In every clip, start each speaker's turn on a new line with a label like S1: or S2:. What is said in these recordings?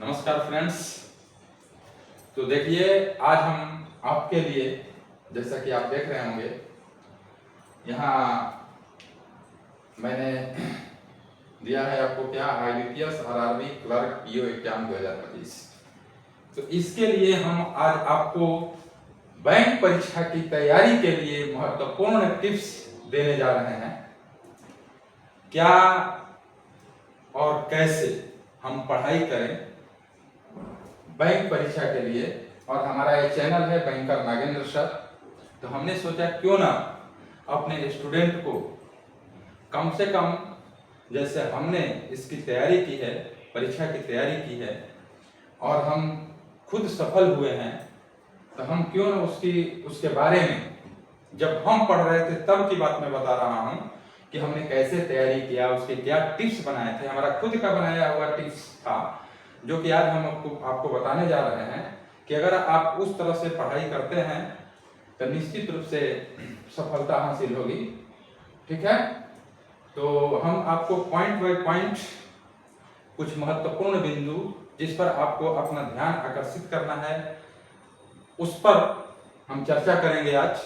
S1: नमस्कार फ्रेंड्स। तो देखिए, आज हम आपके लिए, जैसा कि आप देख रहे होंगे, यहाँ मैंने दिया है आपको क्या, IBPS RRB clerk PO exam 2025। तो इसके लिए हम आज आपको बैंक परीक्षा की तैयारी के लिए महत्वपूर्ण टिप्स देने जा रहे हैं। क्या और कैसे हम पढ़ाई करें बैंक परीक्षा के लिए। और हमारा ये चैनल है बैंकर नागेंद्र सर। तो हमने सोचा क्यों ना अपने स्टूडेंट को कम से कम, जैसे हमने इसकी तैयारी की है, परीक्षा की तैयारी की है और हम खुद सफल हुए हैं, तो हम क्यों ना उसके बारे में, जब हम पढ़ रहे थे तब की बात मैं बता रहा हूँ कि हमने कैसे तैयारी किया, उसके क्या टिप्स बनाए थे। हमारा खुद का बनाया हुआ टिप्स था, जो कि आज हम आपको बताने जा रहे हैं कि अगर आप उस तरह से पढ़ाई करते हैं तो निश्चित रूप से सफलता हासिल होगी। ठीक है, तो हम आपको पॉइंट बाय पॉइंट कुछ महत्वपूर्ण बिंदु जिस पर आपको अपना ध्यान आकर्षित करना है, उस पर हम चर्चा करेंगे आज।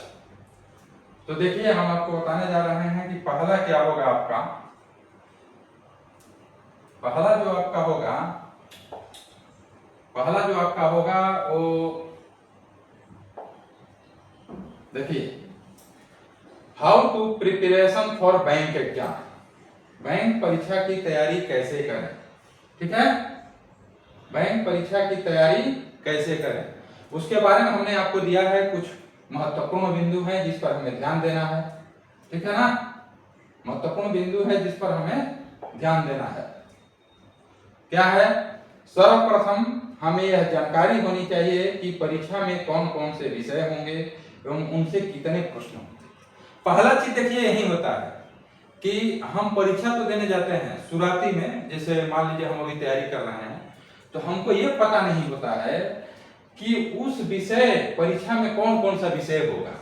S1: तो देखिए, हम आपको बताने जा रहे हैं कि पहला क्या होगा आपका। पहला जो आपका होगा वो देखिए, how to preparation for bank exam, bank परीक्षा की तैयारी कैसे करें। ठीक है, बैंक परीक्षा की तैयारी कैसे करें, उसके बारे में हमने आपको दिया है। कुछ महत्वपूर्ण बिंदु हैं जिस पर हमें ध्यान देना है। ठीक है ना, महत्वपूर्ण बिंदु है जिस पर हमें ध्यान देना है। क्या है, सर्वप्रथम हमें यह जानकारी होनी चाहिए कि परीक्षा में कौन कौन से विषय होंगे एवं उनसे कितने प्रश्न होंगे। पहला चीज देखिए यही होता है कि हम परीक्षा तो देने जाते हैं शुरुआती में, जैसे मान लीजिए हम अभी तैयारी कर रहे हैं, तो हमको ये पता नहीं होता है कि उस विषय परीक्षा में कौन कौन सा विषय होगा।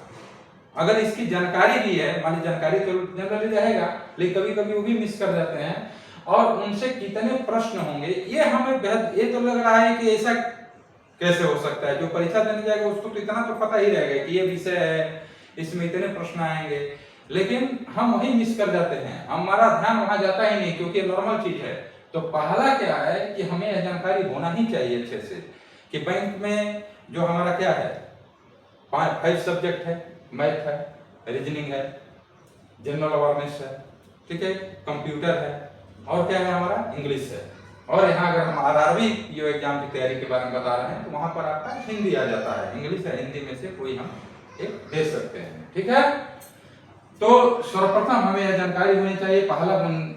S1: अगर इसकी जानकारी भी है, मान लीजिए जानकारी तो जनरली रहेगा, लेकिन कभी कभी वो भी मिस कर जाते हैं, और उनसे कितने प्रश्न होंगे ये हमें बेहद, ये तो लग रहा है कि ऐसा कैसे हो सकता है। जो परीक्षा देने जाएगा उसको तो इतना तो पता ही रहेगा कि ये विषय है, इसमें इतने प्रश्न आएंगे, लेकिन हम वही मिस कर जाते हैं, हमारा ध्यान वहां जाता ही नहीं, क्योंकि नॉर्मल चीज है। तो पहला क्या है कि हमें यह जानकारी होना ही चाहिए अच्छे से कि बैंक में जो हमारा क्या है, 5 सब्जेक्ट है, मैथ है, रीजनिंग है, जनरल अवेयरनेस है, ठीक है, कंप्यूटर है, और क्या है हमारा, इंग्लिश है। और यहाँ अगर हम RRB PO एग्जाम की तैयारी के बारे में बता रहे हैं तो वहां पर आपका हिंदी आ जाता है, इंग्लिश या हिंदी में से कोई हम एक दे सकते हैं। ठीक है, तो सर्वप्रथम हमें यह जानकारी होनी चाहिए, पहला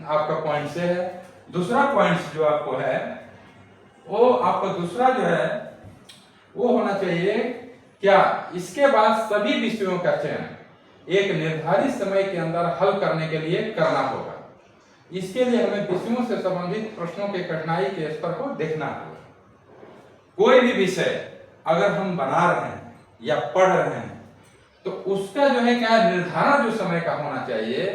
S1: आपका पॉइंट से है। दूसरा पॉइंट जो आपको है, वो आपका दूसरा जो है वो होना चाहिए क्या, इसके बाद सभी विषयों का चयन एक निर्धारित समय के अंदर हल करने के लिए करना होगा। इसके लिए हमें विषयों से संबंधित प्रश्नों के कठिनाई के स्तर को देखना होगा। कोई भी विषय अगर हम बना रहे हैं या पढ़ रहे हैं तो उसका जो है क्या, निर्धारण जो समय का होना चाहिए,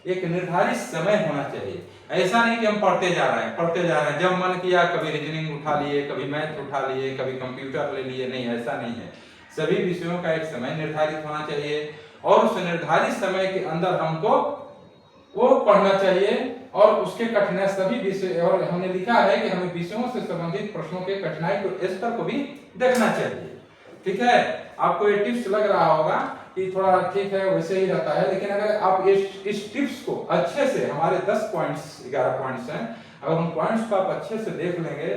S1: एक निर्धारित समय होना चाहिए। ऐसा नहीं कि हम पढ़ते जा रहे हैं, जब मन किया कभी रीजनिंग उठा लिए, कभी मैथ उठा लिए, कभी कंप्यूटर ले लिए, नहीं, ऐसा नहीं है। सभी विषयों का एक समय निर्धारित होना चाहिए और उस निर्धारित समय के अंदर हमको वो पढ़ना चाहिए, और उसके कठिनाई सभी विषय, और हमने लिखा है कि हमें विषयों से संबंधित प्रश्नों के कठिनाई को स्तर को भी देखना चाहिए। ठीक है, आपको ये टिप्स लग रहा होगा कि थोड़ा ठीक है वैसे ही रहता है, लेकिन अगर आप इस टिप्स को अच्छे से, हमारे 10 पॉइंट्स 11 पॉइंट्स हैं, अगर उन पॉइंट्स को आप अच्छे से देख लेंगे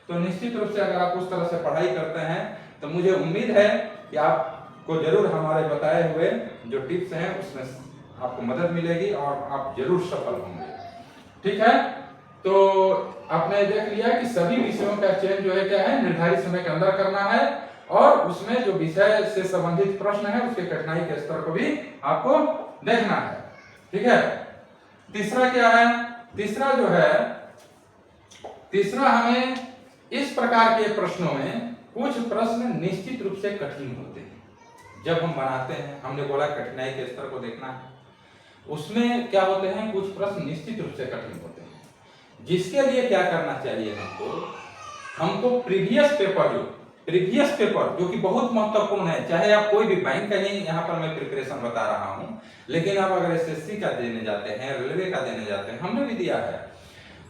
S1: तो निश्चित रूप से अगर आप उस तरह से पढ़ाई करते हैं तो मुझे उम्मीद है कि आपको जरूर हमारे बताए हुए जो टिप्स हैं उसमें आपको मदद मिलेगी और आप जरूर सफल होंगे। ठीक है, तो आपने देख लिया कि सभी विषयों का चयन जो है क्या है, निर्धारित समय के अंदर करना है, और उसमें जो विषय से संबंधित प्रश्न है उसके कठिनाई के स्तर को भी आपको देखना है। ठीक है, तीसरा क्या है, तीसरा जो है, तीसरा हमें इस प्रकार के प्रश्नों में कुछ प्रश्न निश्चित रूप से कठिन होते हैं। जब हम बनाते हैं, हमने बोला कठिनाई के स्तर को देखना है, उसमें क्या होते हैं, कुछ प्रश्न निश्चित रूप से कठिन होते हैं, जिसके लिए क्या करना चाहिए हमको, हमको प्रीवियस पेपर जो कि बहुत महत्वपूर्ण है, चाहे आप कोई भी बैंक का ही यहाँ पर मैं प्रिपरेशन बता रहा हूँ, लेकिन आप अगर एसएससी का देने जाते हैं, रेलवे का देने जाते हैं, हमने भी दिया है,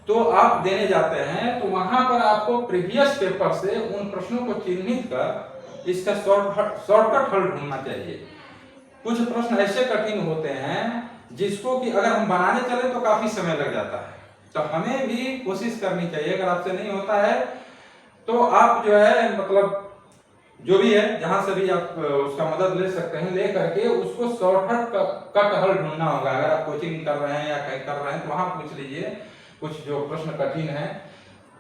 S1: तो आप देने जाते हैं तो वहां पर आपको प्रीवियस पेपर से उन प्रश्नों को चिन्हित कर इसका शॉर्टकट हल ढूंढना चाहिए। कुछ प्रश्न ऐसे कठिन होते हैं जिसको कि अगर हम बनाने चले तो काफी समय लग जाता है, तो हमें भी कोशिश करनी चाहिए। अगर आपसे नहीं होता है तो आप जो है मतलब जो भी है जहां से भी आप उसका मदद ले सकते हैं, ले करके उसको शॉर्टकट कट हल ढूंढना होगा। अगर आप कोचिंग कर रहे हैं या कहीं कर रहे हैं तो वहां पूछ लीजिए कुछ जो प्रश्न कठिन है,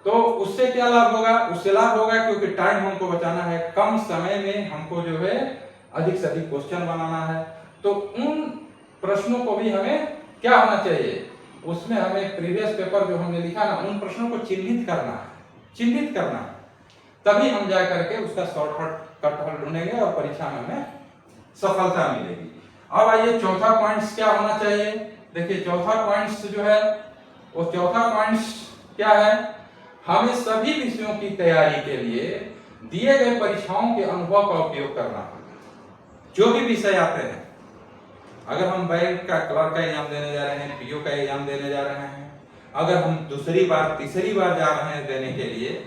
S1: तो उससे क्या लाभ होगा? उससे लाभ होगा क्योंकि टाइम हमको बचाना है, कम समय में हमको जो है अधिक से अधिक क्वेश्चन बनाना है। तो उन प्रश्नों को भी हमें क्या होना चाहिए, उसमें हमें प्रीवियस पेपर जो हमने लिखा ना, उन प्रश्नों को चिन्हित करना है, तभी हम जा करके उसका शॉर्टकट हल ढूंढेंगे और परीक्षा में हमें सफलता मिलेगी। अब आइए चौथा पॉइंट्स क्या होना चाहिए। देखिए चौथा पॉइंट्स जो है वो चौथा पॉइंट्स क्या है, हमें सभी विषयों की तैयारी के लिए दिए गए परीक्षाओं के अनुभव का उपयोग करना होगा। जो भी विषय आते हैं, अगर हम बैंक का क्लर्क का एग्जाम देने जा रहे हैं, पीओ का एग्जाम देने जा रहे हैं, अगर हम दूसरी बार तीसरी बार जा रहे हैं देने के लिए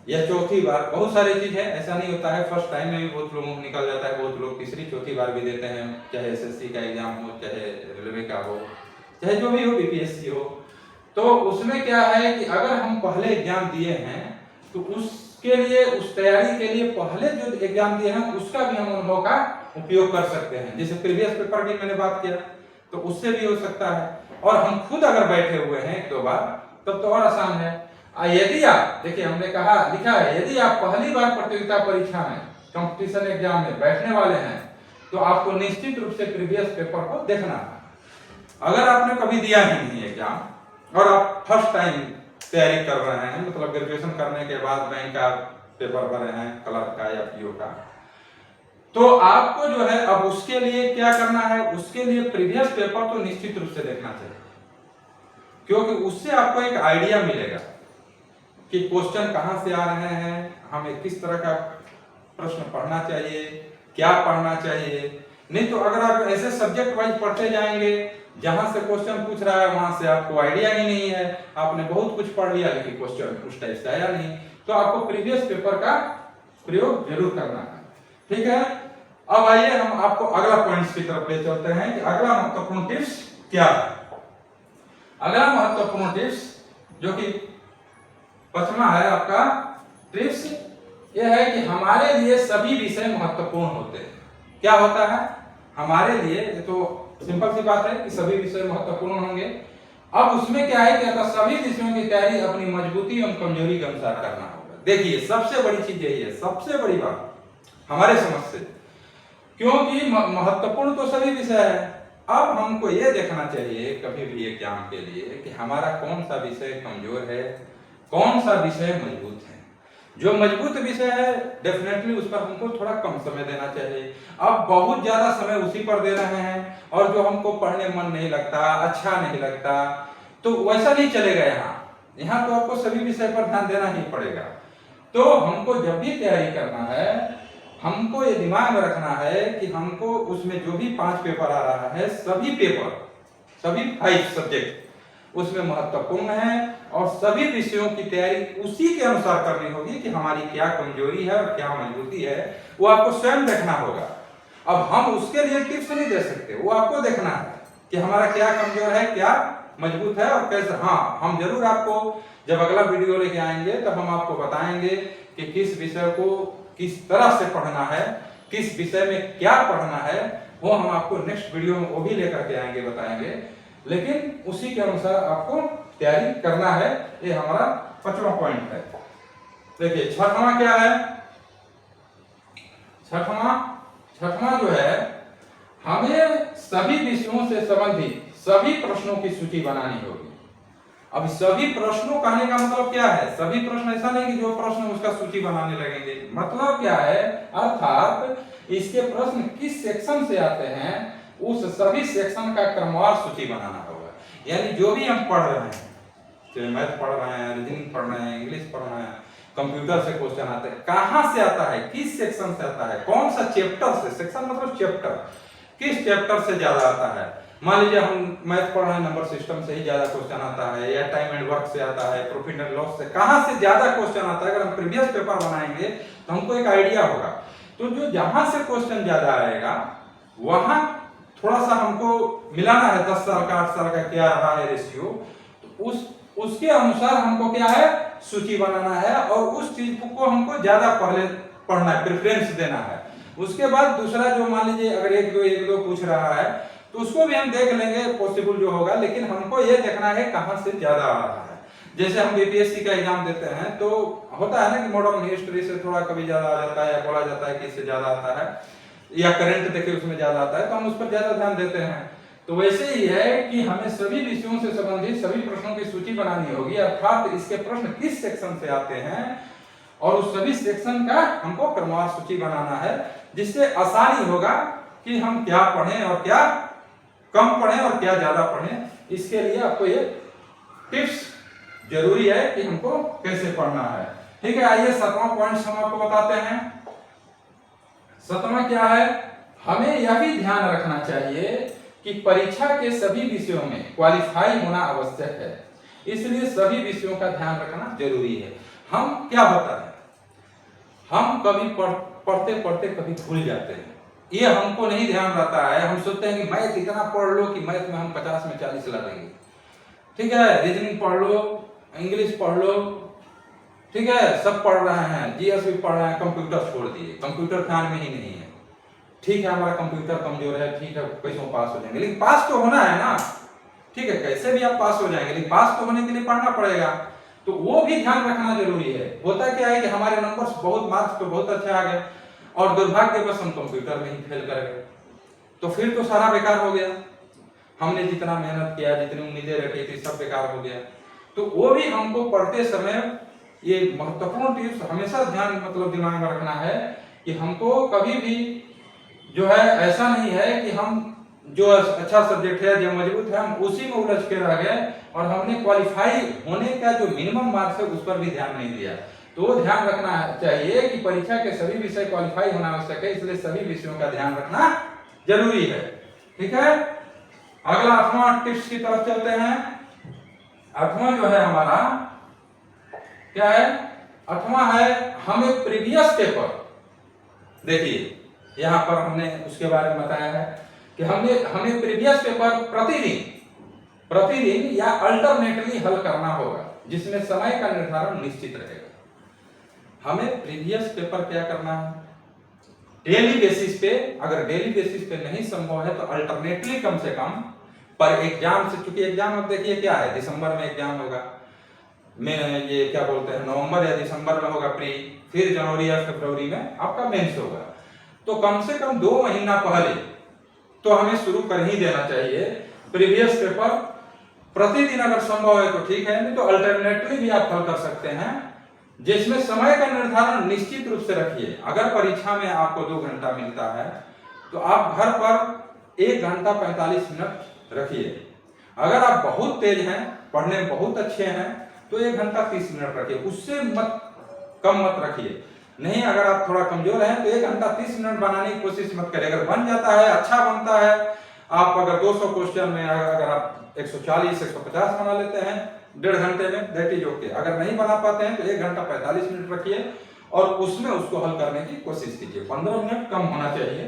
S1: या चौथी बार, बहुत सारी चीज है, ऐसा नहीं होता है फर्स्ट टाइम में भी बहुत लोगों को निकल जाता है, बहुत लोग तीसरी चौथी बार भी देते हैं, चाहे एसएससी का एग्जाम हो, चाहे रेलवे का हो, चाहे जो भी हो, बीपीएससी हो। तो उसमें क्या है कि अगर हम पहले एग्जाम दिए हैं तो उसके लिए, उस तैयारी के लिए पहले जो एग्जाम दिए हैं उसका भी हम अनुभव का उपयोग कर सकते हैं। जैसे प्रीवियस पेपर की मैंने बात किया तो उससे भी हो सकता है, और हम खुद अगर बैठे हुए हैं एक दो बार तब तो और आसान है। यदि आप देखिए हमने कहा लिखा है, यदि आप पहली बार प्रतियोगिता परीक्षा में, कंपटीशन एग्जाम में बैठने वाले हैं तो आपको निश्चित रूप से प्रीवियस पेपर को देखना है। अगर आपने कभी दिया ही नहीं एग्जाम और आप फर्स्ट टाइम तैयारी कर रहे हैं, मतलब ग्रेजुएशन करने के बाद बैंक का पेपर भरे हैं, क्लर्क का या पीओ का, तो आपको जो है अब उसके लिए क्या करना है, उसके लिए प्रीवियस पेपर तो निश्चित रूप से देखना चाहिए, क्योंकि उससे आपको एक आइडिया मिलेगा कि क्वेश्चन कहां से आ रहे हैं, हमें किस तरह का प्रश्न पढ़ना चाहिए, क्या पढ़ना चाहिए। नहीं तो अगर आप ऐसे सब्जेक्ट वाइज पढ़ते जाएंगे, जहां से क्वेश्चन पूछ रहा है वहां से आपको आइडिया ही नहीं है, आपने बहुत कुछ पढ़ लिया लेकिन क्वेश्चन उस टाइप से आया नहीं, तो आपको प्रीवियस पेपर का प्रयोग जरूर करना है। ठीक है, अब आइए हम आपको अगला पॉइंट्स की तरफ ले चलते हैं कि अगला महत्वपूर्ण टिप्स क्या है। अगला महत्वपूर्ण टिप्स जो कि 5वां है आपका टिप्स, यह है कि हमारे लिए सभी विषय महत्वपूर्ण होते हैं। क्या होता है हमारे लिए, तो सिंपल सी बात है कि सभी विषय महत्वपूर्ण होंगे। अब उसमें क्या है कि सभी विषयों की तैयारी अपनी मजबूती एवं कमजोरी के अनुसार करना होगा। देखिए सबसे बड़ी चीज यही है, सबसे बड़ी बात हमारे समझ से, क्योंकि महत्वपूर्ण तो सभी विषय है। अब हमको ये देखना चाहिए कभी भी एग्जाम के लिए कि हमारा कौन सा विषय कमजोर है, कौन सा विषय मजबूत है। जो मजबूत विषय है डेफिनेटली उस पर हमको थोड़ा कम समय देना चाहिए। अब बहुत ज्यादा समय उसी पर दे रहे हैं और जो हमको पढ़ने मन नहीं लगता, अच्छा नहीं लगता, तो वैसा नहीं चलेगा। यहाँ तो आपको सभी विषय पर ध्यान देना ही पड़ेगा। तो हमको जब भी तैयारी करना है, हमको ये दिमाग में रखना है कि हमको उसमें जो भी 5 पेपर आ रहा है, सभी पेपर, सभी 5 सब्जेक्ट उसमें महत्वपूर्ण है और सभी विषयों की तैयारी उसी के अनुसार करनी होगी कि हमारी क्या कमजोरी है और क्या मजबूती है, वो आपको स्वयं देखना होगा। अब हम उसके लिए टिप्स नहीं दे सकते, वो आपको देखना है कि हमारा क्या कमजोर है, क्या मजबूत है और कैसे। हाँ, हम जरूर आपको जब अगला वीडियो लेके आएंगे तब हम आपको बताएंगे कि किस विषय को किस तरह से पढ़ना है, किस विषय में क्या पढ़ना है, वो हम आपको नेक्स्ट वीडियो में वो भी लेकर के आएंगे, बताएंगे। लेकिन उसी के अनुसार आपको तैयारी करना है। ये हमारा 5वां पॉइंट है। देखिए 6वां क्या है, 6वां जो है, हमें सभी विषयों से संबंधित सभी प्रश्नों की सूची बनानी होगी। अब सभी प्रश्नों कहने का मतलब क्या है, सभी प्रश्न ऐसा नहीं कि जो प्रश्न उसका सूची बनाने लगेंगे। मतलब क्या है, अर्थात इसके प्रश्न किस सेक्शन से आते हैं उस सभी सेक्शन का क्रमवार सूची बनाना होगा। यानी जो भी हम पढ़ रहे हैं, चाहे मैथ पढ़ रहे हैं, रीजनिंग पढ़ रहे हैं, इंग्लिश पढ़ रहे हैं, कंप्यूटर से क्वेश्चन आते हैं। कहां से आता है, किस सेक्शन से आता है, कौन सा चैप्टर से, सेक्शन मतलब चैप्टर, किस चैप्टर से ज्यादा आता है। मान लीजिए हम मैथ पढ़ रहे हैं, नंबर सिस्टम से ही ज्यादा क्वेश्चन आता है, या टाइम एंड वर्क से आता है, प्रॉफिट एंड लॉस से, कहां से ज्यादा क्वेश्चन आता है। अगर हम प्रीवियस पेपर बनाएंगे तो हमको एक आइडिया होगा। तो जो जहां से क्वेश्चन ज्यादा आएगा वहां थोड़ा सा हमको मिलाना है, 10 साल का 8 साल का क्या रहा है रेशियो, तो उसके अनुसार हमको क्या है, सूची बनाना है और उस चीज को हमको ज्यादा पहले पढ़ना है, प्रेफरेंस देना है। उसके बाद दूसरा जो मान लीजिए अगर एक दो पूछ रहा है तो उसको भी हम देख लेंगे, पॉसिबल जो होगा, लेकिन हमको ये देखना है कहां से ज्यादा आ रहा है। जैसे हम बीपीएससी का एग्जाम देते हैं तो होता है ना कि मॉडर्न हिस्ट्री से थोड़ा कभी ज्यादा आ जाता है, या बोला जाता है कि इससे ज्यादा आता है, या करंट देखिए उसमें ज्यादा आता है, तो हम उस पर ज्यादा ध्यान देते हैं। तो वैसे ही है कि हमें सभी विषयों से संबंधित सभी प्रश्नों की सूची बनानी होगी, अर्थात इसके प्रश्न किस सेक्शन से आते हैं और उस सभी सेक्शन का हमको क्रमवार सूची बनाना है, जिससे आसानी होगा कि हम क्या पढ़ें और क्या कम पढ़ें और क्या ज्यादा पढ़ें। इसके लिए आपको ये टिप्स जरूरी है कि हमको कैसे पढ़ना है। ठीक है, आइए 7वां पॉइंट हम आपको बताते हैं। 7वां क्या है, हमें यह भी ध्यान रखना चाहिए कि परीक्षा के सभी विषयों में क्वालिफाई होना आवश्यक है, इसलिए सभी विषयों का ध्यान रखना जरूरी है। हम क्या होता है, हम कभी पढ़ते पढ़ते कभी भूल जाते हैं, ये हमको नहीं ध्यान रहता है। हम सोचते हैं कि मैथ इतना पढ़ लो कि मैथ में हम 50 में 40 ला देंगे। ठीक है, रीजनिंग पढ़ लो, इंग्लिश पढ़ लो, ठीक है, सब पढ़ रहे हैं, जीएस भी पढ़ रहे हैं, कंप्यूटर छोड़ दिए, कंप्यूटर ध्यान में ही नहीं है। ठीक है, हमारा कंप्यूटर कमजोर है, ठीक है, कैसे पास हो जाएंगे, लेकिन पास तो होना है ना। ठीक है, कैसे भी आप पास हो जाएंगे, लेकिन पास तो होने के लिए पढ़ना पड़ेगा, तो वो भी ध्यान रखना जरूरी है। होता क्या है कि हमारे नंबर्स बहुत मार्क्स पे बहुत अच्छे आ गए और दुर्भाग्यवश हम कंप्यूटर में ही फेल कर गए, तो फिर तो सारा बेकार हो गया। हमने जितना मेहनत किया, जितनी उम्मीदें रखी थी, सब बेकार हो गया। तो वो भी हमको पढ़ते समय ये महत्वपूर्ण टिप्स हमेशा ध्यान मतलब दिमाग में रखना है कि हमको कभी भी जो है ऐसा नहीं है कि हम जो अच्छा सब्जेक्ट है, जो मजबूत है, हम उसी में उलझ के रह गए और हमने क्वालिफाई होने का जो मिनिमम मार्क्स है उस पर भी ध्यान नहीं दिया। तो ध्यान रखना चाहिए कि परीक्षा के सभी विषय क्वालिफाई होना आवश्यक है, इसलिए सभी विषयों का ध्यान रखना जरूरी है। ठीक है, अगला 8वां टिप्स की तरफ चलते हैं। 8वां जो है हमारा क्या है, 8वां है हमें प्रीवियस पेपर, देखिए यहां पर हमने उसके बारे में बताया है कि हमें प्रीवियस पेपर प्रतिदिन या अल्टरनेटली हल करना होगा, जिसमें समय का निर्धारण निश्चित रहेगा। हमें प्रीवियस पेपर क्या करना है, डेली बेसिस पे, अगर डेली बेसिस पे नहीं संभव है तो अल्टरनेटली कम से कम पर एग्जाम से, चूंकि एग्जाम अब देखिए क्या है, दिसंबर में एग्जाम होगा, में ये क्या बोलते हैं, नवंबर या दिसंबर में होगा प्री, फिर जनवरी या फरवरी में आपका मेंस होगा। तो कम से कम 2 महीना पहले तो हमें शुरू कर ही देना चाहिए प्रीवियस पेपर। प्रतिदिन अगर संभव है तो ठीक है, नहीं तो अल्टरनेटली भी आप हल कर सकते हैं, जिसमें समय का निर्धारण निश्चित रूप से रखिए। अगर परीक्षा में आपको 2 घंटा मिलता है तो आप घर पर 1 घंटा 45 मिनट रखिए। अगर आप बहुत तेज हैं, पढ़ने में बहुत अच्छे हैं, तो 1 घंटा 30 मिनट रखिए, उससे कम मत रखिए। नहीं, अगर आप थोड़ा कमजोर हैं तो 1 घंटा 30 मिनट बनाने की कोशिश मत करिए। अगर बन जाता है, अच्छा बनता है, आप अगर 200 क्वेश्चन में अगर आप 140 150 बना लेते हैं 1.5 घंटे में, दैट इज ओके। अगर नहीं बना पाते हैं तो 1 घंटा 45 मिनट रखिए और उसमें उसको हल करने की कोशिश कीजिए। 15 मिनट कम होना चाहिए,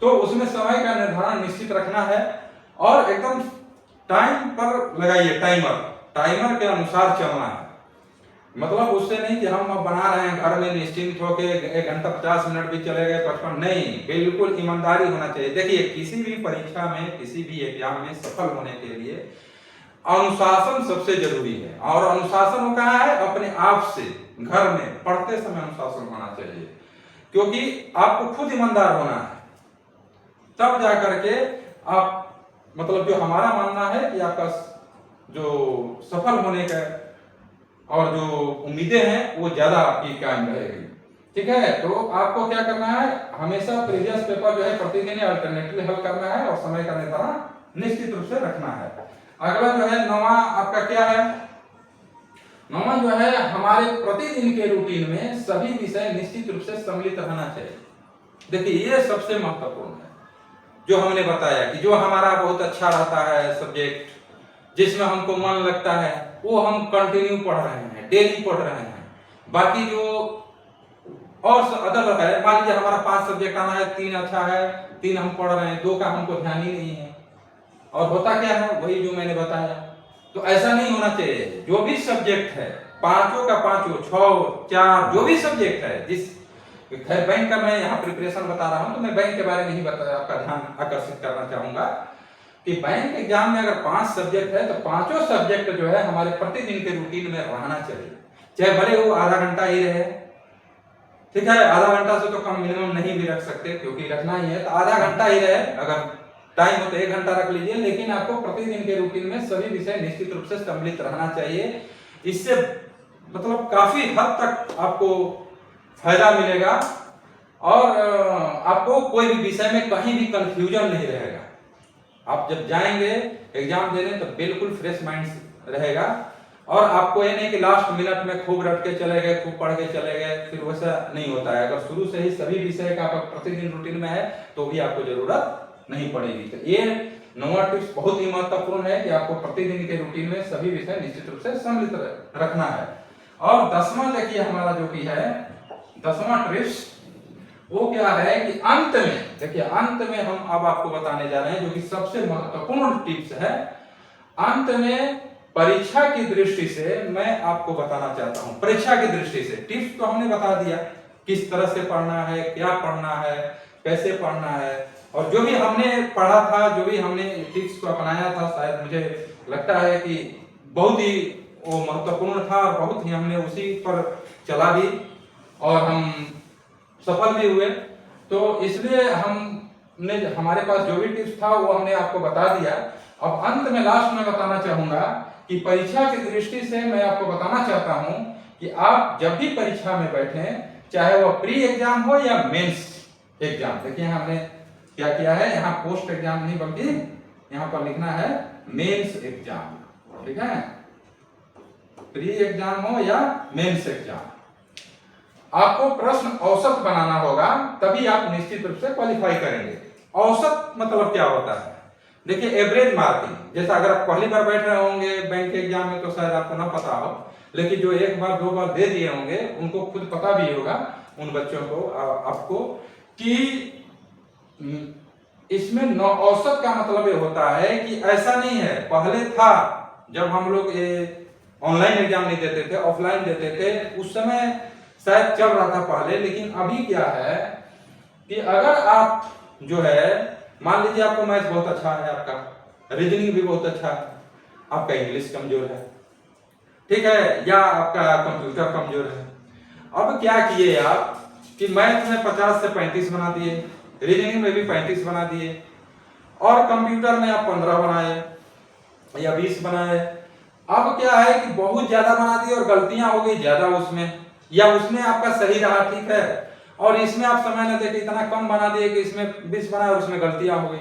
S1: तो उसमें समय का निर्धारण निश्चित रखना है और एकदम टाइम पर लगाइए, टाइमर के अनुसार चलना है। मतलब उससे नहीं कि हम अब बना रहे हैं घर में निश्चिंत होके 1 घंटा 50 मिनट भी चले गए 55, नहीं, बिल्कुल ईमानदारी होना चाहिए। देखिए, किसी भी परीक्षा में, किसी भी एग्जाम में सफल होने के लिए अनुशासन सबसे जरूरी है। और अनुशासन कहाँ है, अपने आप से, घर में पढ़ते समय अनुशासन होना चाहिए, क्योंकि आपको खुद ईमानदार होना है, तब जाकर के आप, मतलब जो हमारा मानना है कि आपका जो सफल होने का और जो उम्मीदें हैं वो ज्यादा आपकी कायम रहेगी। ठीक है, तो आपको क्या करना है, हमेशा प्रीवियस पेपर जो है प्रतिदिन अल्टरनेटली हल करना है और समय का निर्धारण निश्चित रूप से रखना है। अगला जो है 9वां आपका क्या है, नौवां जो है, हमारे प्रतिदिन के रूटीन में सभी विषय निश्चित रूप से सम्मिलित रहना चाहिए। देखिए ये सबसे महत्वपूर्ण है जो हमने बताया कि जो हमारा बहुत अच्छा रहता है सब्जेक्ट, जिसमें हमको मन लगता है, वो हम कंटिन्यू पढ़ रहे हैं, डेली पढ़ रहे हैं। बाकी जो और अदर है, मान लीजिए हमारा 5 सब्जेक्ट आना है, 3 अच्छा है, 3 हम पढ़ रहे हैं, 2 का हमको ध्यान ही नहीं है, और होता क्या है वही जो मैंने बताया। तो ऐसा नहीं होना चाहिए। जो भी सब्जेक्ट है, पांचों का पांचों, 6, 4 जो भी सब्जेक्ट है, जिस खैर बैंक का मैं यहाँ प्रिपरेशन बता रहा हूँ तो मैं बैंक के बारे में ही आपका ध्यान आकर्षित करना चाहूंगा कि बैंक एग्जाम में अगर 5 सब्जेक्ट है तो पांचों सब्जेक्ट जो है हमारे प्रतिदिन के रूटीन में रहना चाहिए, चाहे भले वो आधा घंटा ही रहे। ठीक है, आधा घंटा से तो कम मिनिमम नहीं भी रख सकते क्योंकि रखना ही है, तो आधा घंटा ही रहे। अगर टाइम हो तो 1 घंटा रख लीजिए, लेकिन आपको प्रतिदिन के रूटीन में सभी विषय निश्चित रूप से सम्मिलित रहना चाहिए। इससे मतलब काफी हद तक आपको फायदा मिलेगा और आपको कोई भी विषय में कहीं भी कंफ्यूजन नहीं रहेगा। आप जब जाएंगे एग्जाम देने तो बिल्कुल फ्रेश माइंड रहेगा, और आपको ये नहीं कि लास्ट मिनट में खूब रट के चले गए, खूब पढ़ के चले गए, फिर वैसा नहीं होता है। अगर शुरू से ही सभी विषय का प्रतिदिन रूटीन में है तो भी आपको जरूरत नहीं पड़ेगी। तो ये 9वां टिप्स बहुत ही महत्वपूर्ण है कि आपको प्रतिदिन के रूटीन में सभी विषय निश्चित रूप से सम्मिलित रखना है। और 10वां देखिए हमारा जो भी है 10वां टिप्स वो क्या है कि अंत में, देखिए अंत में हम अब आपको बताने जा रहे हैं जो कि सबसे महत्वपूर्ण टिप्स है। अंत में परीक्षा की दृष्टि से मैं आपको बताना चाहता हूं, परीक्षा की दृष्टि से टिप्स तो हमने बता दिया किस तरह से पढ़ना है, क्या पढ़ना है, कैसे पढ़ना है, और जो भी हमने पढ़ा था, जो भी हमने टिप्स को अपनाया था, शायद मुझे लगता है कि बहुत ही वो महत्वपूर्ण था और बहुत ही हमने उसी पर चला भी और हम सफल भी हुए। तो इसलिए हमने हमारे पास जो भी टिप्स था वो हमने आपको बता दिया। अब अंत में लास्ट में बताना चाहूंगा कि परीक्षा की दृष्टि से मैं आपको बताना चाहता हूं कि आप जब भी परीक्षा में बैठे, चाहे वो प्री एग्जाम हो या मेंस एग्जाम, देखिए हमने क्या किया है, यहाँ पोस्ट एग्जाम नहीं बल्कि यहाँ पर लिखना है मेंस एग्जाम। ठीक है, प्री एग्जाम हो या मेंस एग्जाम, आपको प्रश्न औसत बनाना होगा, तभी आप निश्चित रूप से क्वालिफाई करेंगे। औसत मतलब क्या होता है, देखिए एवरेज मार्किंग, जैसा अगर आप पहली बार बैठ रहे होंगे बैंक के एग्जाम में तो शायद आपको ना पता हो, लेकिन जो 1 बार 2 बार दे दिए होंगे उनको खुद पता भी होगा, उन बच्चों को आपको कि इसमें औसत का मतलब ये होता है कि ऐसा नहीं है, पहले था जब हम लोग ये ऑनलाइन एग्जाम नहीं देते थे, ऑफलाइन देते थे, उस समय शायद चल रहा था पहले, लेकिन अभी क्या है कि अगर आप जो है मान लीजिए आपको मैथ्स बहुत अच्छा है, आपका रीजनिंग भी बहुत अच्छा है, आपका इंग्लिश कमजोर है, ठीक है, या आपका कंप्यूटर कमजोर है, अब क्या किए आप कि मैथ में 50 से 35 बना दिए, रीजनिंग में भी 35 बना दिए, और कंप्यूटर में आप 15 बनाए या 20 बनाए। अब क्या है कि बहुत ज्यादा बना दिए और गलतियां हो गई ज्यादा उसमें, या उसमें आपका सही रहा ठीक है, और इसमें आप समय न देके इतना कम बना दिए कि इसमें 20 बनाए और उसमें गलतियां हो गई।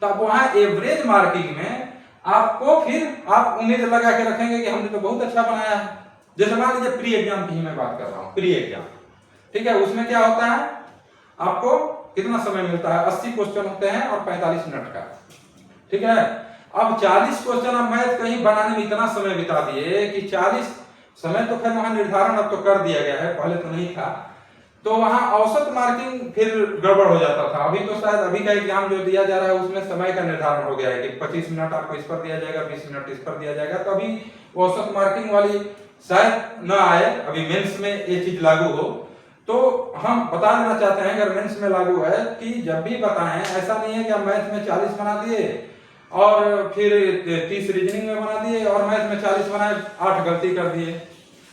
S1: तो अब वहां एवरेज मार्किंग में आपको फिर आप उम्मीद लगा के रखेंगे कि हमने तो बहुत अच्छा बनाया है। जैसे मान लीजिए प्री एग्जाम की ही मैं बात कर रहा हूँ, प्री एग्जाम, ठीक है, उसमें क्या होता है, आपको कितना समय मिलता है, 80 क्वेश्चन होते हैं और 45 मिनट का, ठीक है। अब 40 क्वेश्चन आप मैथ कहीं बनाने में इतना समय बिता दिए कि 40 समय तो खैर वहां निर्धारण अब तो कर दिया गया है, पहले तो नहीं था, तो वहां औसत मार्किंग फिर गड़बड़ हो जाता था। अभी तो शायद अभी का एग्जाम जो दिया जा रहा है उसमें समय का निर्धारण हो गया है कि 25 मिनट आपको इस पर दिया जाएगा, 20 मिनट इस पर दिया जाएगा, तो अभी औसत मार्किंग वाली शायद न आए, अभी मेंस में ये चीज लागू हो। तो हम बता देना चाहते हैं अगर मेंस में लागू है कि जब भी बताएं, ऐसा नहीं है कि आप मैथ में 40 बना दिए और फिर 30 रीजनिंग में बना दिए, और मैथ में 40 बनाए 8 गलती कर दिए,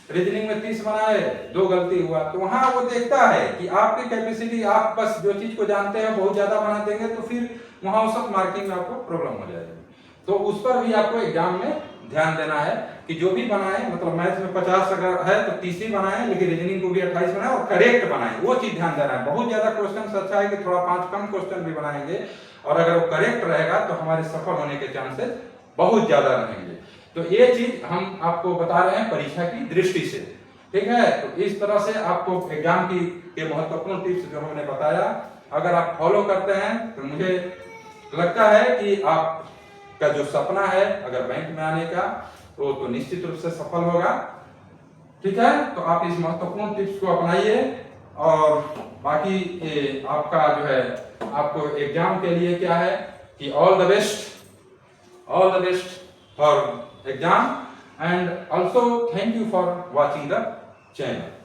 S1: रीजनिंग में 30 बनाए 2 गलती हुआ। तो वहां वो देखता है कि आपकी कैपेसिटी, आप बस जो चीज को जानते हैं बहुत ज्यादा बना देंगे तो फिर वहां औसत मार्किंग में आपको प्रॉब्लम हो जाएगी। तो उस पर भी आपको एग्जाम में ध्यान देना है कि जो भी बनाए, मतलब मैथ में 50 अगर है तो 30 ही बनाए, लेकिन रीजनिंग को भी 28 बनाए और करेक्ट बनाए, वो चीज ध्यान देना है। बहुत ज्यादा क्वेश्चन अच्छा है कि थोड़ा 5 कम क्वेश्चन भी बनाएंगे, और अगर वो करेक्ट रहेगा तो हमारे सफल होने के चांसेस बहुत ज्यादा रहेंगे। तो ये चीज हम आपको बता रहे हैं परीक्षा की दृष्टि से, ठीक है। तो इस तरह से आपको एग्जाम की के महत्वपूर्ण टिप्स जो हमने बताया, अगर आप फॉलो करते हैं तो मुझे लगता है कि आपका जो सपना है अगर बैंक में आने का तो निश्चित रूप से सफल होगा, ठीक है। तो आप इस महत्वपूर्ण टिप्स को अपनाइए और बाकी आपका जो है आपको एग्जाम के लिए क्या है कि all the best for exam and also thank you for watching the channel.